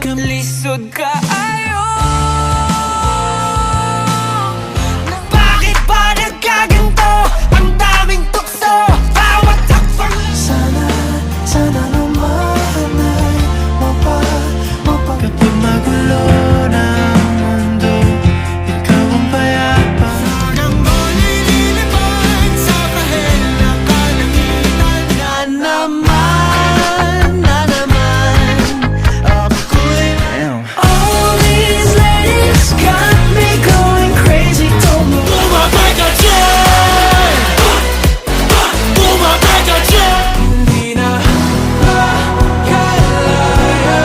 Lisod ka bakit ba nagkaganto? Ang daming tukso, bawat takpang. Sana naman ay kapag magulo ng mundo, ikaw ang payapa. Sanang malilipad sa kahel na kalangitan. Na naman ako'y All these ladies got me going crazy. Don't move. Bumabay ka dyan! Bumabay ka dyan! Hindi na makalaya.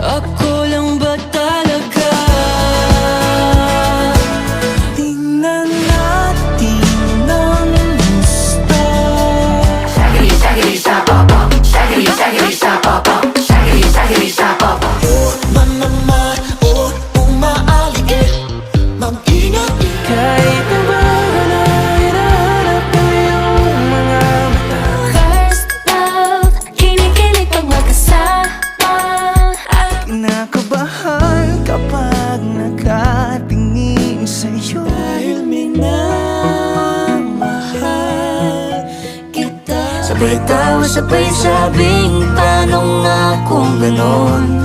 Ako lang ba talaga? tingnan natin ng gusto. Mama, umaaligid. Mag-ingat. Kahit na ba na hinahanap mo yung mga mata. First love, kinikilig pag magkasama. Kinakabahan kapag nakatingin sa'yo. Dahil minamahal kita. Sabay tawa, sabay sabing, paano nga kung ganon?